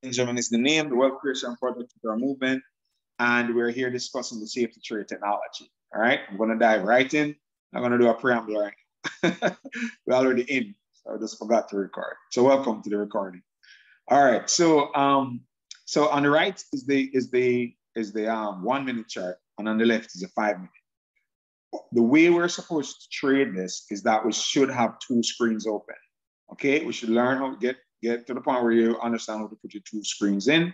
Benjamin is the name, the wealth creation project for our movement, and we're here discussing the safety trade technology. All right, I'm going to dive right in. I'm going to do a preamble right now. We're already in, so I just forgot to record. So welcome to the recording. All right, so so on the right is the 1 minute chart, and on the left is a 5 minute. The way we're supposed to trade this is that we should have two screens open. Okay, we should learn how to get to the point where you understand how to put your two screens in.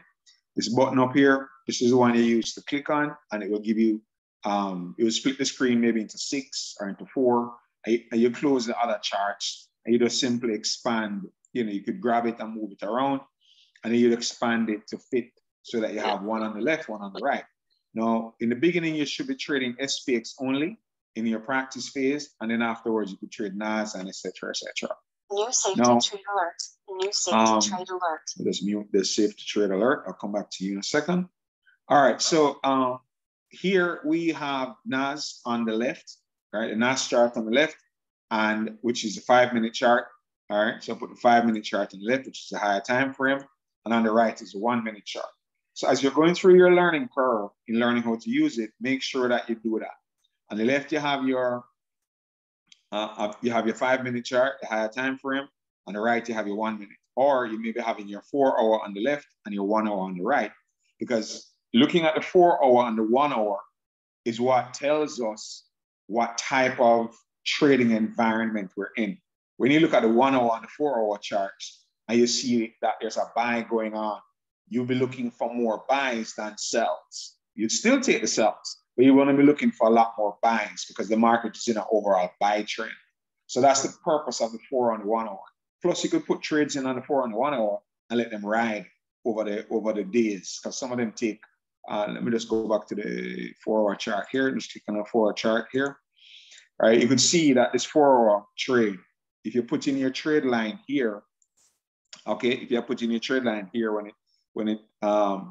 This button up here, this is the one you use to click on, and it will give you, it will split the screen maybe into 6 or into 4, and you close the other charts, and you just simply expand. You know, you could grab it and move it around, and then you expand it to fit so that you have one on the left, one on the right. Now, in the beginning, you should be trading SPX only in your practice phase, and then afterwards you could trade NAS and etc. etc. New safety trade alert. New safety trade alert. Let's mute the safety trade alert. I'll come back to you in a second. All right, so here we have NAS on the left, right? The NAS chart on the left, and which is a 5 minute chart. All right, so I put the 5 minute chart on the left, which is a higher time frame, and on the right is a 1 minute chart. So as you're going through your learning curve in learning how to use it, make sure that you do that. On the left, you have your 5 minute chart, the higher time frame. On the right, you have your 1 minute. Or you may be having your 4 hour on the left and your 1 hour on the right. Because looking at the 4 hour and the 1 hour is what tells us what type of trading environment we're in. When you look at the 1 hour and the 4 hour charts and you see that there's a buy going on, you'll be looking for more buys than sells. You'd still take the sells, but you want to be looking for a lot more buys because the market is in an overall buy trend. So that's the purpose of the 4 and the 1 hour. Plus, you could put trades in on the 4 and the 1 hour and let them ride over the days, because some of them take. Let me just go back to the 4 hour chart here. Just click on the 4 hour chart here. All right, you could see that this 4 hour trade, if you put in your trade line here, okay, if you put in your trade line here when it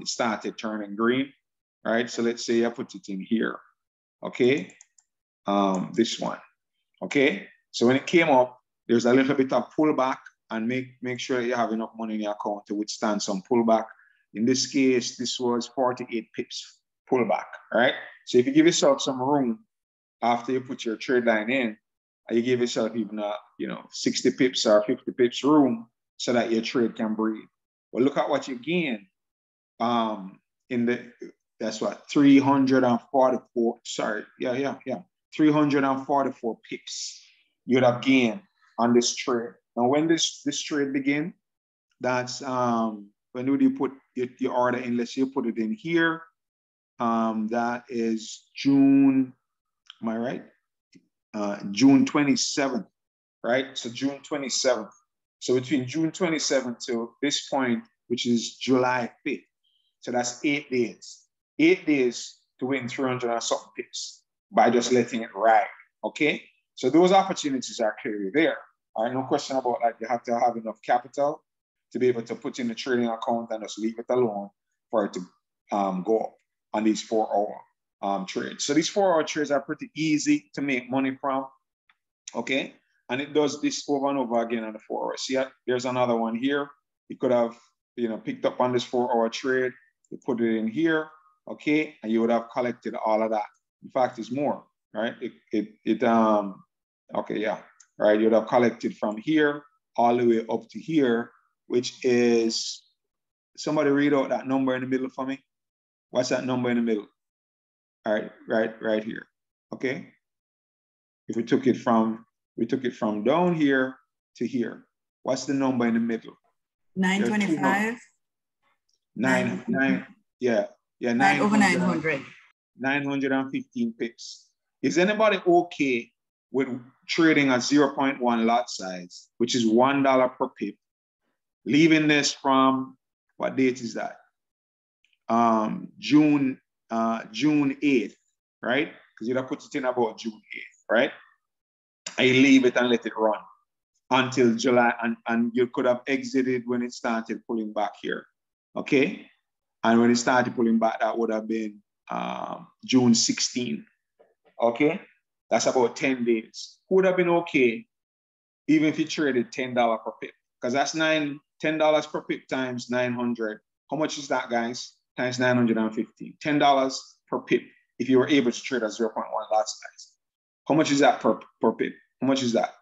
started turning green. All right, so let's say I put it in here, okay, this one, okay. So when it came up, there's a little bit of pullback, and make sure you have enough money in your account to withstand some pullback. In this case, this was 48 pips pullback, all right. So if you give yourself some room after you put your trade line in, and you give yourself even 60 pips or 50 pips room so that your trade can breathe. Well, look at what you gain that's what, 344, sorry, 344 pips you'd have gained on this trade. Now, when this trade begin, that's, when would you put your order in? Let's say you put it in here. That is June, am I right? June 27th, right? So June 27th. So between June 27th to this point, which is July 5th. So that's 8 days. 8 days to win 300 and something pips by just letting it ride, okay? So those opportunities are clearly there. All right, no question about that. You have to have enough capital to be able to put in the trading account and just leave it alone for it to go up on these 4 hour trades. So these 4 hour trades are pretty easy to make money from, okay? And it does this over and over again on the 4 hours. See, there's another one here. You could have, picked up on this 4 hour trade, you put it in here, okay, and you would have collected all of that. In fact, it's more, right? Okay, yeah, right. You would have collected from here all the way up to here, which is, somebody read out that number in the middle for me. What's that number in the middle? All right, right here, okay. If we took it from down here to here, what's the number in the middle? 925. 9 over 900. 915 pips. Is anybody okay with trading a 0.1 lot size, which is $1 per pip, leaving this from, what date is that? June 8th, right? Because you'd have put it in about June 8th, right? And you leave it and let it run until July, and you could have exited when it started pulling back here, okay? And when it started pulling back, that would have been June 16, okay? That's about 10 days. Would have been okay even if you traded $10 per pip, because that's $10 per pip times 900 How much is that, guys? Times 915. $10 per pip if you were able to trade at 0.1 lot size. How much is that per pip? How much is that?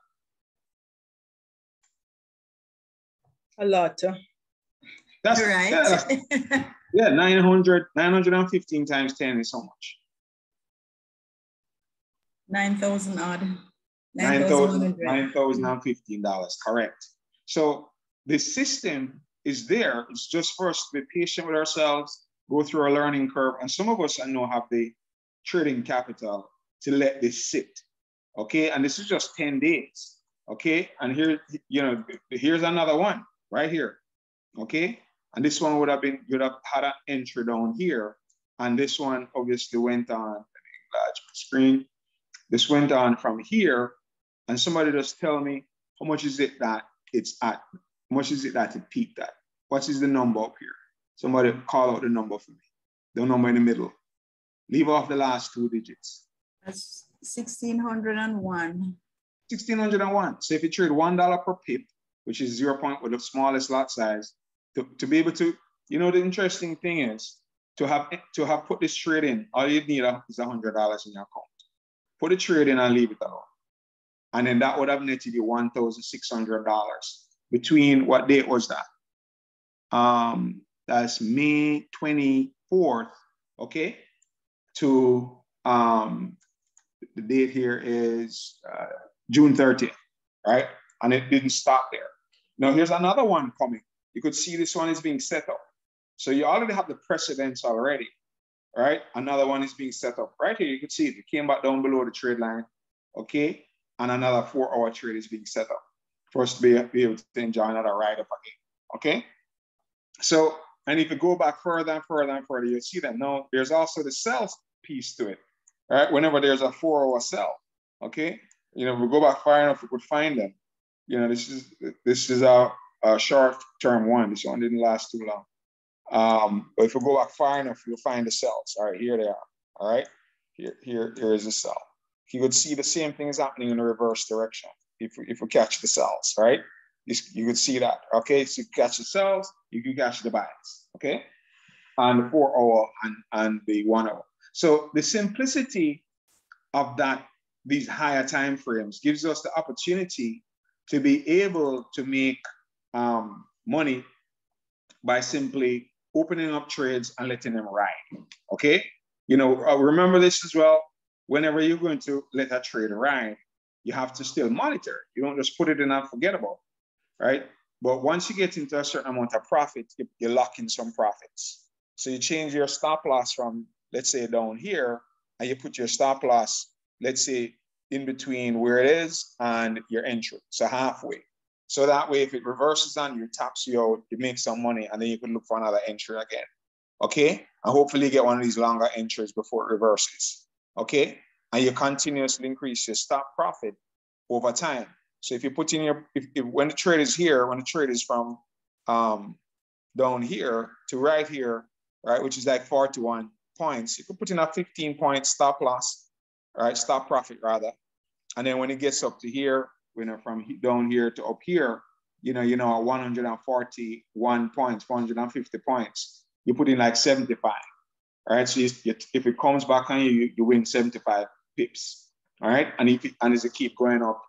A lot. That's right. Yeah, 915 times 10 is how much? 9,000 odd. $9,015, correct. So the system is there. It's just for us to be patient with ourselves, go through a learning curve. And some of us, I know, have the trading capital to let this sit. Okay, and this is just 10 days. Okay, and here, here's another one right here. Okay, and this one would have had an entry down here. And this one obviously went on, let me enlarge my screen. This went on from here, and somebody just tell me how much is it that it's at? How much is it that it peaked at? What is the number up here? Somebody call out the number for me. The number in the middle. Leave off the last 2 digits. That's 1,601. 1,601. So if you trade $1 per pip, which is 0. With the smallest lot size, to be able to, the interesting thing is to have put this trade in, all you need is $100 in your account. Put the trade in and leave it alone. And then that would have netted you $1,600 between, what date was that? That's May 24th, okay? To, the date here is June 30th, right? And it didn't stop there. Now here's another one coming. You could see this one is being set up. So you already have the precedence already, right? Another one is being set up right here. You can see it. It came back down below the trade line, okay? And another 4-hour trade is being set up for us to be able to enjoy another ride up again, okay? So, and if you go back further and further and further, you'll see that now there's also the sell piece to it, right? Whenever there's a 4-hour sell, okay? We go back far enough, we could find them. This is a short-term one. This one didn't last too long. But if we go back far enough, you'll find the cells. All right, here they are. All right, here is the cell. You would see the same thing is happening in the reverse direction if we catch the cells, right? You could see that. Okay, so you catch the cells, you can catch the buys. Okay, on the 4-hour and the 1 hour. So the simplicity of that, these higher time frames, gives us the opportunity to be able to make money by simply opening up trades and letting them ride, okay? Remember this as well. Whenever you're going to let a trade ride, you have to still monitor. You don't just put it in and forget about it, right? But once you get into a certain amount of profit, you lock in some profits. So you change your stop loss from, let's say, down here, and you put your stop loss, let's say, in between where it is and your entry, so halfway. So that way, if it reverses on you, taps you out, you make some money, and then you can look for another entry again, okay? And hopefully get one of these longer entries before it reverses, okay? And you continuously increase your stop profit over time. So if you put in when the trade is here, when the trade is from down here to right here, right, which is like 41 points, you can put in a 15-point stop loss, right, stop profit rather. And then when it gets up to here, from down here to up here, 141 points, 450 points, you put in like 75, all right? So if it comes back on you, you win 75 pips, all right? And as it keep going up,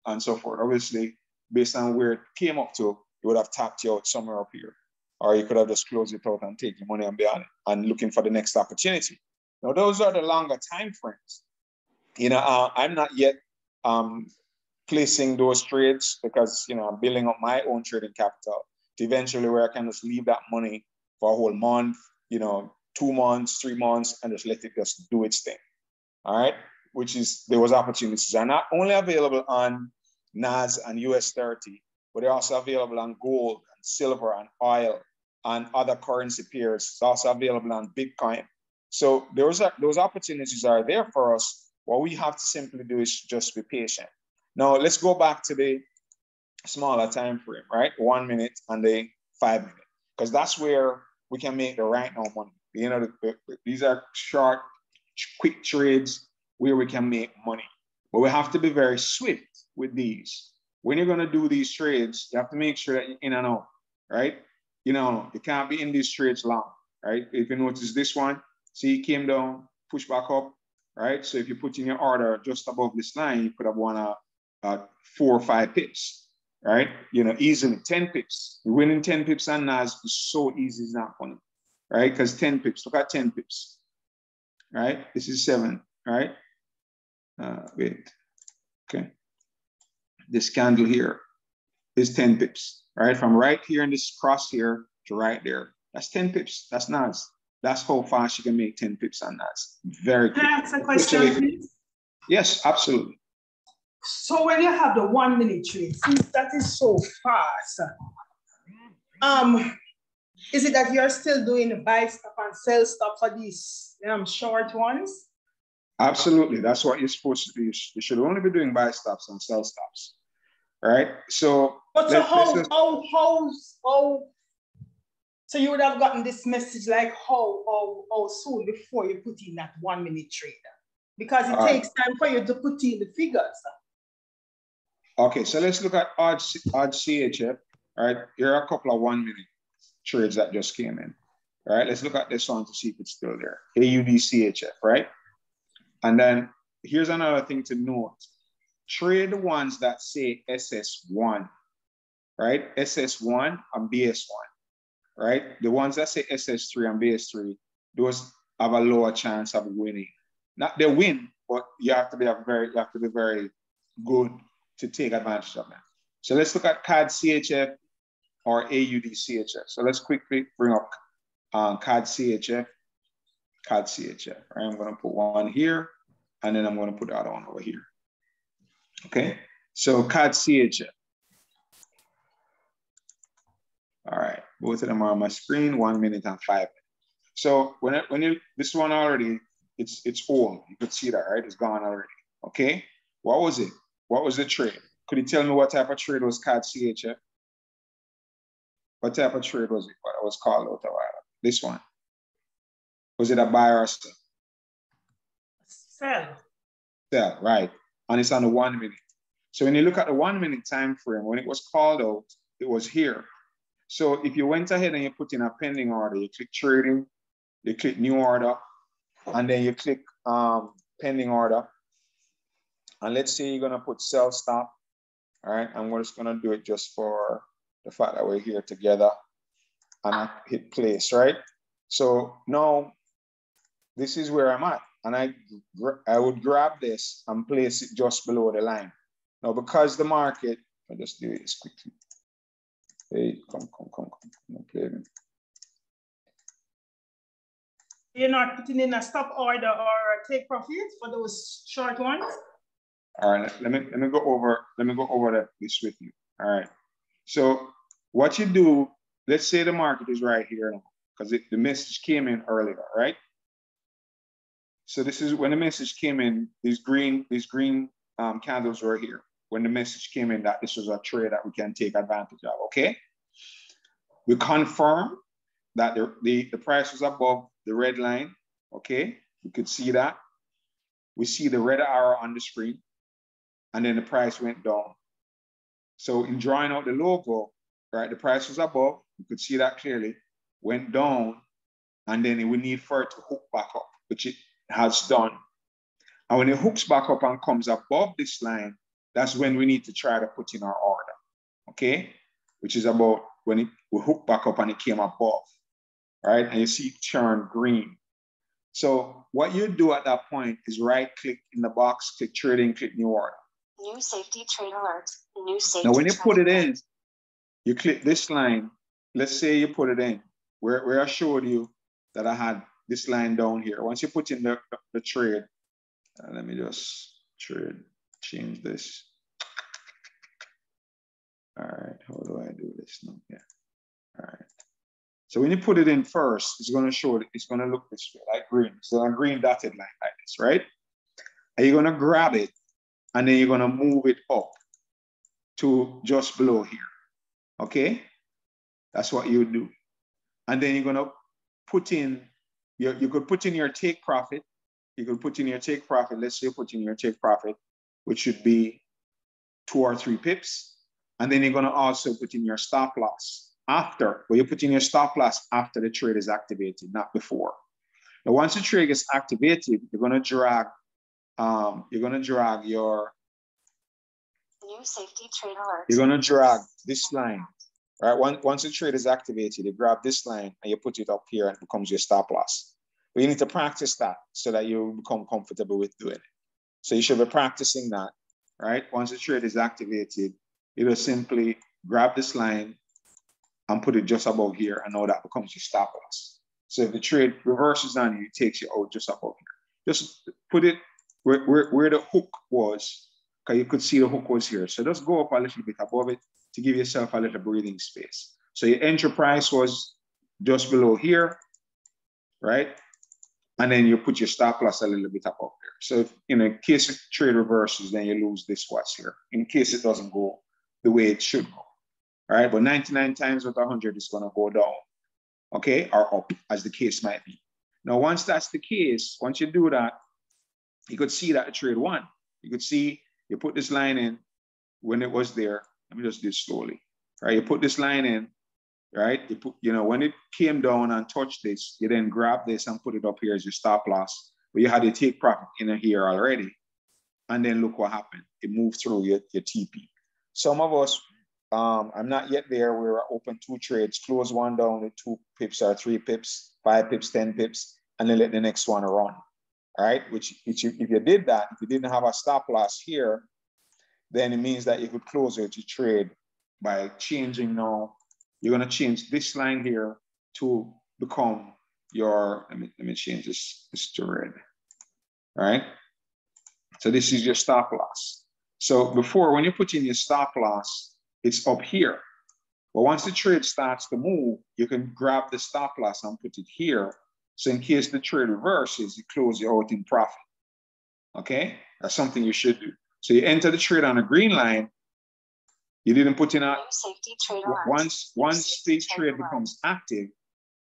and so forth, obviously, based on where it came up to, it would have tapped you out somewhere up here, or you could have just closed it out and taken money and beyond it and looking for the next opportunity. Now, those are the longer time frames. I'm not yet placing those trades because, I'm building up my own trading capital to eventually where I can just leave that money for a whole month, 2 months, 3 months, and just let it just do its thing. All right. Those opportunities are not only available on NAS and US 30, but they're also available on gold and silver and oil and other currency pairs. It's also available on Bitcoin. So those opportunities are there for us. What we have to simply do is just be patient. Now let's go back to the smaller time frame, right? 1 minute and the 5 minute, because that's where we can make the right now money. These are short, quick trades where we can make money, but we have to be very swift with these. When you're going to do these trades, you have to make sure that you're in and out, right? you know, you can't be in these trades long, right? If you notice this one, see, it came down, push back up, right? So if you put in your order just above this line, you could have won 4 or 5 pips, right? You know, easily 10 pips. Winning 10 pips on NAS is so easy, it's not funny, right? Because 10 pips, look at 10 pips, right? This is 7, right? Wait, okay. This candle here is 10 pips, right? From right here in this cross here to right there. That's 10 pips, that's NAS. That's how fast you can make 10 pips on NAS. Very quick. Can I ask a question, please? Yes, absolutely. So when you have the 1 minute trade, since that is so fast, is it that you're still doing the buy stop and sell stop for these short ones? Absolutely, that's what you're supposed to do. You should only be doing buy stops and sell stops, right? So, but so so you would have gotten this message like how soon before you put in that 1 minute trade? Because it takes time for you to put in the figures. Okay, so let's look at odd CHF. All right, here are a couple of 1 minute trades that just came in. All right, let's look at this one to see if it's still there. AUD CHF, right? And then here's another thing to note. Trade the ones that say SS1, right? SS1 and BS1, right? The ones that say SS3 and BS3, those have a lower chance of winning. Not they win, but you have to be very good to take advantage of that. So let's look at CAD CHF or AUD CHF. So let's quickly bring up CAD CHF. CAD CHF, right? I'm going to put one here, and then I'm going to put the other one over here. Okay, so CAD CHF. All right, both of them are on my screen, 1 minute and 5 minutes. So this one already, it's old. You could see that, right? It's gone already. Okay, what was it? What was the trade? Could you tell me what type of trade was CAD CHF? What type of trade was it? What it was called out a while ago? This one. Was it a buy or a sell? Sell. Sell, right. And it's on the 1 minute. So when you look at the 1 minute time frame, when it was called out, it was here. So if you went ahead and you put in a pending order, you click trading, you click new order, and then you click pending order. And let's say you're gonna put sell stop. All right, I'm just gonna do it just for the fact that we're here together. And I hit place, right? So now this is where I'm at. And I would grab this and place it just below the line. Now, because the market, I'll just do this quickly. Hey, come, play me. You're not putting in a stop order or a take profit for those short ones? All right, let me go over this with you. All right. So what you do, let's say the market is right here now, because the message came in earlier, right? So this is when the message came in, these green candles were here. When the message came in that this was a trade that we can take advantage of, okay? We confirm that the price was above the red line, okay? You could see that. We see the red arrow on the screen, and then the price went down. So in drawing out the logo, right, the price was above, you could see that clearly, went down, and then we need for it to hook back up, which it has done. And when it hooks back up and comes above this line, that's when we need to try to put in our order, okay? Which is about when we hook back up and it came above, right? And you see it turn green. So what you do at that point is right-click in the box, click trading, click new order. New safety trade alert. New safety. Now when you put it in, you click this line. Let's say you put it in where I showed you that I had this line down here. Once you put in the trade, let me just change this. All right, how do I do this now? Yeah, all right. So when you put it in first, it's gonna show, it's gonna look this way, like green. So a green dotted line like this, right? And you're gonna grab it, and then you're gonna move it up to just below here, okay? That's what you do. And then you're gonna put in, you could put in your take profit. You could put in your take profit. Let's say you put in your take profit, which should be 2 or 3 pips. And then you're gonna also put in your stop loss after, where you put in your stop loss after the trade is activated, not before. Now, once the trade gets activated, you're going to drag your New safety trade alert. You're going to drag this line, right? Once the trade is activated, you grab this line and you put it up here and it becomes your stop loss. But you need to practice that so that you become comfortable with doing it. So you should be practicing that, right? Once the trade is activated, you just simply grab this line and put it just above here, and now that becomes your stop loss. So if the trade reverses on you, it takes you out just above here. Just put it where the hook was, because you could see the hook was here. So just go up a little bit above it to give yourself a little breathing space. So your entry price was just below here, right? And then you put your stop loss a little bit above there. So if, in case the trade reverses, then you lose this watch here, in case it doesn't go the way it should go. All right, but 99 times with 100 is going to go down, okay, or up, as the case might be. Now, once that's the case, once you do that, you could see that the trade won. You could see you put this line in when it was there. Let me just do it slowly, right? You put this line in, right? You put, when it came down and touched this, you then grab this and put it up here as your stop loss. But you had your take profit in here already. And then look what happened. It moved through your TP. Some of us, I'm not yet there. We were open 2 trades, close one down with 2 pips or 3 pips, 5 pips, 10 pips, and then let the next one run. All right, which if you did that, if you didn't have a stop loss here, then it means that you could close out your trade by changing now. You're going to change this line here to become your, let me change this to red. All right, so this is your stop loss. So before, when you put in your stop loss, it's up here. But once the trade starts to move, you can grab the stop loss and put it here. So in case the trade reverses, you close you out in profit. Okay, that's something you should do. So you enter the trade on a green line. You didn't put in a safety trade alert. Once the trade becomes active,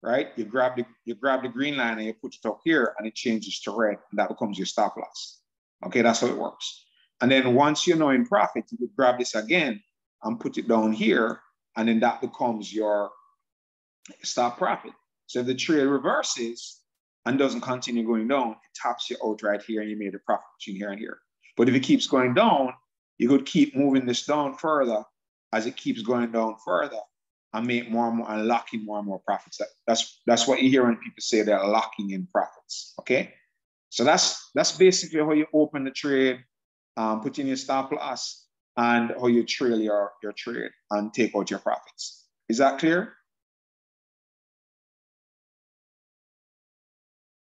right? You grab the green line and you put it up here, and it changes to red, and that becomes your stop loss. Okay, that's how it works. And then once you're now in profit, you could grab this again and put it down here, and then that becomes your stop profit. So if the trade reverses and doesn't continue going down, it taps you out right here, and you made a profit between here and here. But if it keeps going down, you could keep moving this down further as it keeps going down further, and make more and more and lock in more and more profits. That's what you hear when people say they're locking in profits. Okay, so that's basically how you open the trade, put in your stop loss, and how you trail your trade and take out your profits. Is that clear?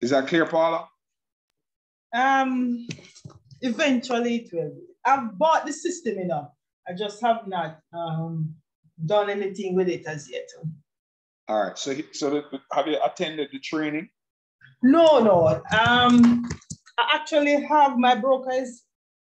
Is that clear, Paula? Eventually it will be. I've bought the system enough. I just have not done anything with it as yet. All right. So have you attended the training? No. I actually have my brokers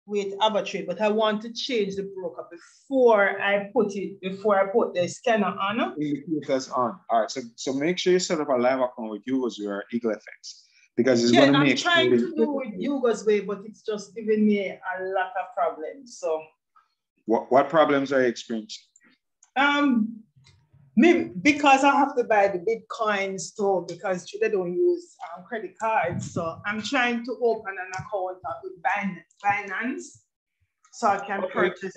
with AvaTrade, but I want to change the broker before I put the scanner on. Indicators on. All right. So make sure you set up a live account with Hugo's or Xtreamfx, because it's going to make. I'm trying to do it Hugo's way, but it's just giving me a lot of problems. So. What problems are you experiencing? Because I have to buy the Bitcoins too, because they don't use credit cards. So I'm trying to open an account with Binance so I can purchase.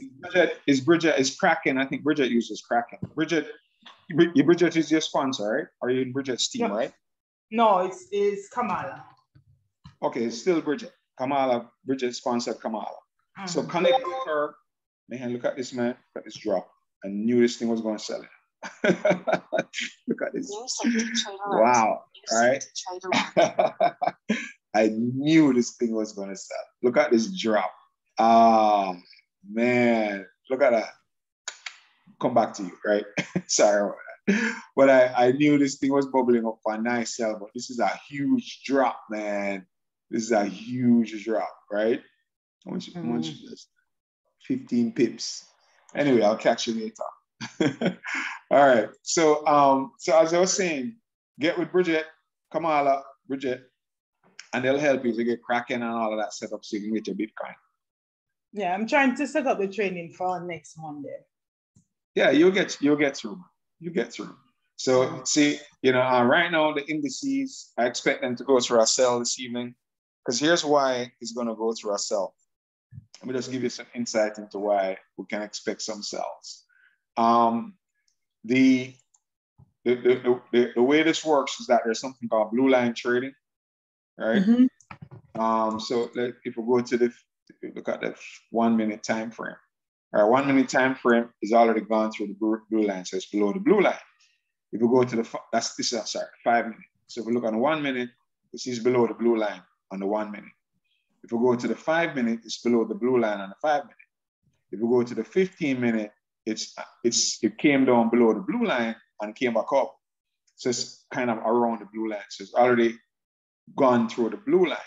Bridget is Kraken. I think Bridget uses Kraken. Bridget is your sponsor, right? Are you in Bridget's team, right? No, it's Kamala. Okay, it's still Bridget. Bridget sponsored Kamala. Mm-hmm. So connect with her. Man, look at this, man. Look at this drop. I knew this thing was going to sell it. Look at this. Wow. All right. I knew this thing was going to sell. Look at this drop. Oh, man. Look at that. Come back to you, right? Sorry about that. But I knew this thing was bubbling up for a nice sell, but this is a huge drop, man. This is a huge drop, right? How much is this? 15 pips. Anyway, I'll catch you later. All right. So as I was saying, get with Kamala, and they'll help you to get Kraken and all of that set up so you can get your Bitcoin. Yeah, I'm trying to set up the training for next Monday. Yeah, you'll get through. you get through. So see, right now the indices, I expect them to go through a sell this evening, because here's why it's going to go through a sell. Let me just give you some insight into why we can expect some sells. The way this works is that there's something called blue line trading, right? Mm-hmm. So if we go to look at the 1 minute time frame. All right, 1 minute time frame is already gone through the blue line, so it's below the blue line. If we go to the 5 minute. So if we look on the 1 minute, this is below the blue line on the 1 minute. If we go to the 5 minute, it's below the blue line on the 5 minute. If we go to the 15 minute, it came down below the blue line and came back up. So it's kind of around the blue line. So it's already gone through the blue line.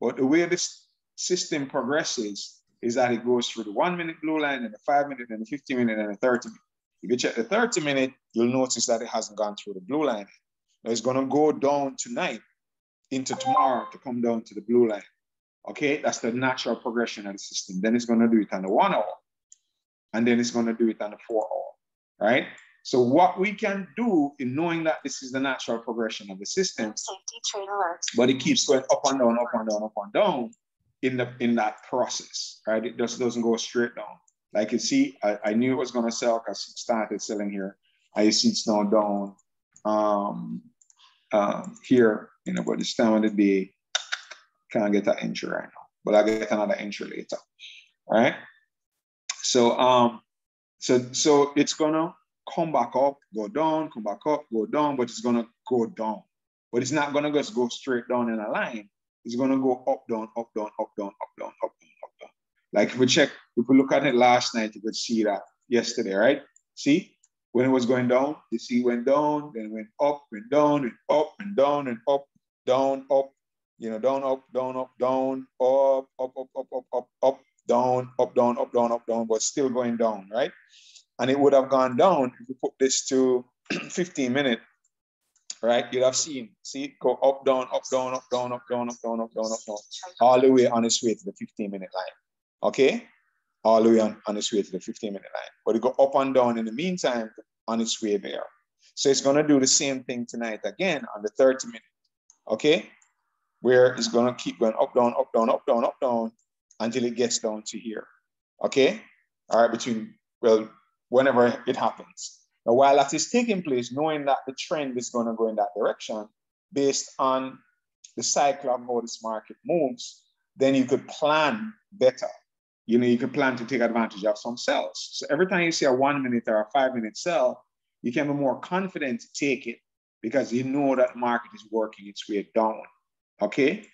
But the way this system progresses is that it goes through the 1 minute blue line and the 5 minute and the 15 minute and the 30 minute. If you check the 30 minute, you'll notice that it hasn't gone through the blue line. Now it's going to go down tonight into tomorrow to come down to the blue line. Okay, that's the natural progression of the system. Then it's going to do it on the 1 hour. And then it's going to do it on the 4 hour, right? So what we can do in knowing that this is the natural progression of the system, safety trade alert. But it keeps going up and down, up and down, up and down in that process, right? It just doesn't go straight down. Like you see, I knew it was going to sell because it started selling here. I see it's now down here, but this time of the day, can't get that entry right now, but I'll get another entry later, all right? So, so it's gonna come back up, go down, come back up, go down, but it's gonna go down. But it's not gonna just go straight down in a line. It's gonna go up, down, up, down, up, down, up, down, up, down, up, down. Like if we look at it last night, you could see that yesterday, right? See, when it was going down, you see it went down, then it went up, went down, and up, and down, and up, down, up, down, up, down, up, down, up, up, up, up, up, up, up, down, up, down, up, down, up, down, but still going down, right? And it would have gone down if we put this to 15 minutes, right? You'd have seen, see, go up, down, up, down, up, down, up, down, up, down, up, down, up, down, all the way on its way to the 15-minute line, okay? All the way on its way to the 15-minute line. But it go up and down in the meantime on its way there. So it's gonna do the same thing tonight again on the 30-minute, okay? Where it's gonna keep going up, down, up, down, up, down, up, down, until it gets down to here, okay? All right, whenever it happens. Now, while that is taking place, knowing that the trend is gonna go in that direction, based on the cycle of how this market moves, then you could plan better. You could plan to take advantage of some sells. So every time you see a 1 minute or a 5 minute sell, you can be more confident to take it because you know that the market is working its way down, okay?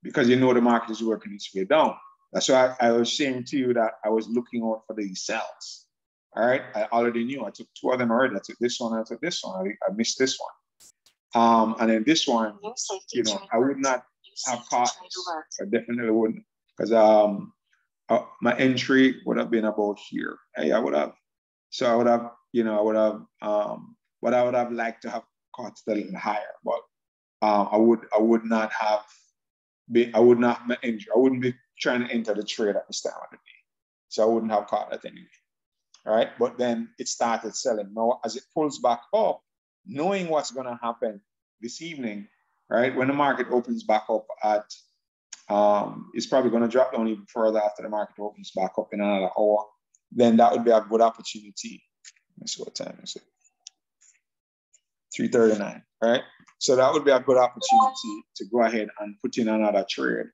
Because you know the market is working its way down. That's why I was saying to you that I was looking out for these sells. All right, I already knew. I took 2 of them already. I took this one, I took this one. I missed this one. And then this one, I would not have caught this. I definitely wouldn't, because my entry would have been about here. I would have. So I would have, but I would have liked to have caught a little higher. But I would not have I wouldn't be trying to enter the trade at this time of the day. So I wouldn't have caught that anyway. All right. But then it started selling. Now, as it pulls back up, knowing what's going to happen this evening, right? When the market opens back up at, it's probably going to drop down even further after the market opens back up in another hour. Then that would be a good opportunity. Let's see what time is it. 3:39, right? So that would be a good opportunity to go ahead and put in another trade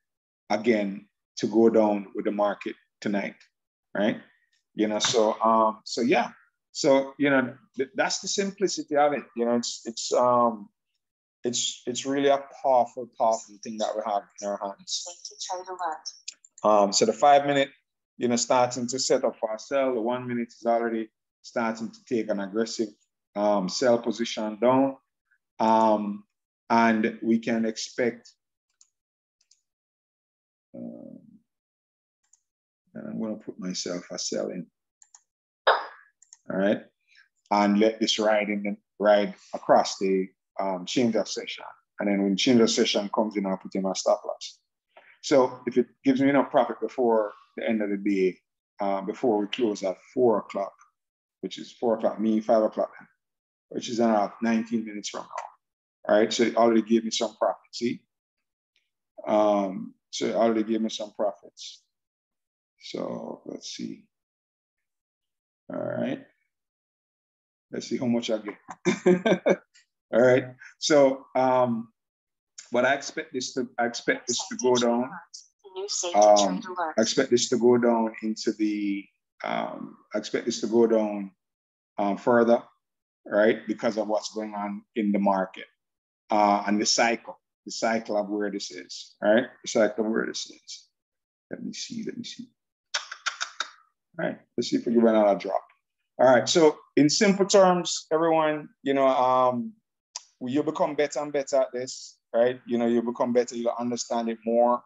again to go down with the market tonight, right? So yeah. So that's the simplicity of it. It's really a powerful thing that we have in our hands. So the 5 minute, starting to set up for a sell. The 1 minute is already starting to take an aggressive sell position down. And we can expect, and I'm going to put myself a sell in, all right? And let this ride across the change of session. And then when change of session comes in, I'll put in my stop loss. So if it gives me enough profit before the end of the day, before we close at 4 o'clock, which is 4 o'clock, me 5 o'clock, which is around 19 minutes from now. All right, so it already gave me some profit, see? So it already gave me some profits. So let's see. All right. Let's see how much I get. All right. So, but I expect this to go down. I expect this to go down into the, I expect this to go down further, right? Because of what's going on in the market and the cycle of where this is, all right? The cycle of where this is. Let me see. All right, let's see if we can run out of drop. All right, so in simple terms, everyone, you know, you'll become better and better at this, right? You know, you'll become better, you'll understand it more,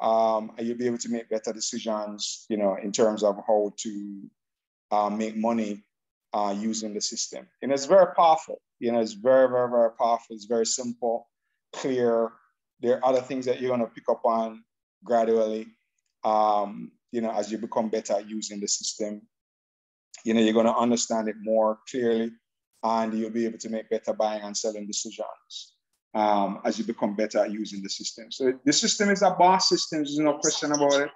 and you'll be able to make better decisions, you know, in terms of how to make money using the system. And it's very powerful, you know, it's very, very, very powerful. It's very simple, clear. There are other things that you're gonna pick up on gradually, you know, as you become better at using the system. You know, you're going to understand it more clearly, and you'll be able to make better buying and selling decisions as you become better at using the system. So the system is a boss system. There's no question about it.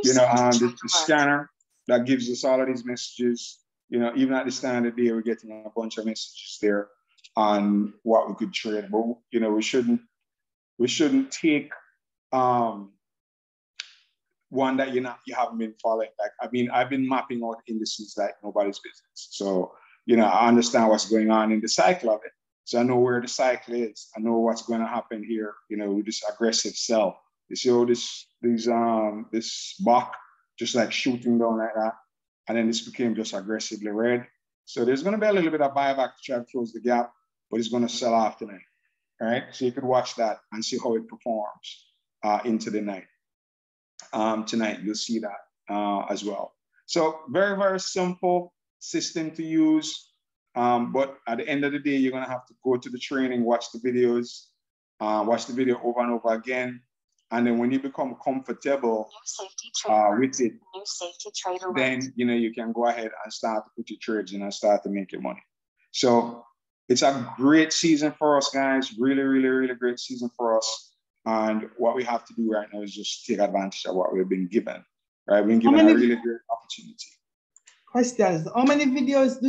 You know, the scanner that gives us all of these messages. You know, even at the start of the day, we're getting a bunch of messages there on what we could trade. But you know, we shouldn't take one that you haven't been following. Like, I mean, I've been mapping out indices like nobody's business. So, you know, I understand what's going on in the cycle of it. So I know where the cycle is. I know what's going to happen here, you know, with this aggressive sell. You see all this buck just like shooting down like that. And then this became just aggressively red. So there's going to be a little bit of buyback to try to close the gap, but it's going to sell off tonight. All right. So you could watch that and see how it performs into the night. Tonight, you'll see that as well. So very, very simple system to use. But at the end of the day, you're going to have to go to the training, watch the videos, watch the video over and over again. And then when you become comfortable with it, then, you know, you can go ahead and start to put your trades in and start to make your money. So it's a great season for us, guys. Really, really, really great season for us. And what we have to do right now is just take advantage of what we've been given, right? We've been given a really great opportunity. Questions. How many training videos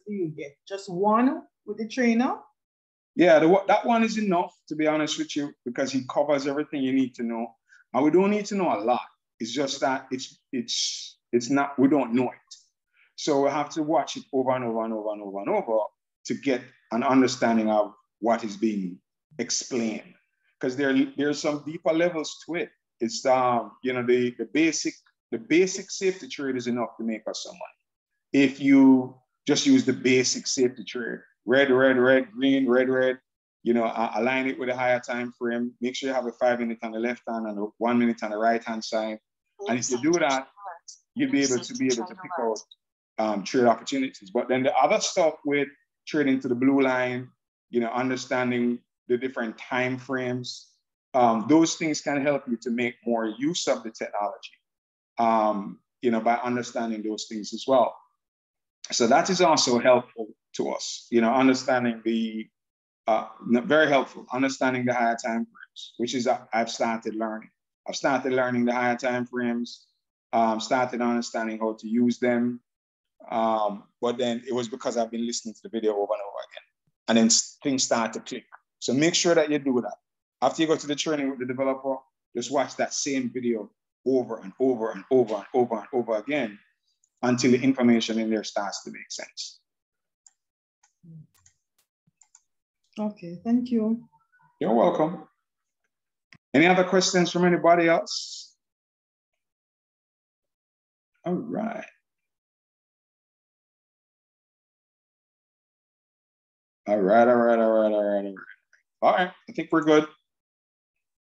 do you get? Just one with the trainer? Yeah, that one is enough, to be honest with you, because he covers everything you need to know. And we don't need to know a lot. It's just that it's not, we don't know it. So we have to watch it over and over and over and over and over to get an understanding of what is being explained. Because there's some deeper levels to it. It's you know, the basic safety trade is enough to make us some money. If you just use the basic safety trade, red, green, red, you know, align it with a higher time frame. Make sure you have a 5 minute on the left hand and a 1 minute on the right hand side. And if you do that, you'll be able to pick out trade opportunities. But then the other stuff with trading to the blue line, you know, understanding the different time frames, those things can help you to make more use of the technology, you know, by understanding those things as well. So that is also helpful to us, you know, understanding very helpful, understanding the higher time frames, which is I've started learning. I've started learning the higher time frames, started understanding how to use them. But then it was because I've been listening to the video over and over again. And then things start to click. So make sure that you do that. After you go to the training with the developer, just watch that same video over and over and over and over and over again until the information in there starts to make sense. Okay, thank you. You're welcome. Any other questions from anybody else? All right. All right. All right, I think we're good.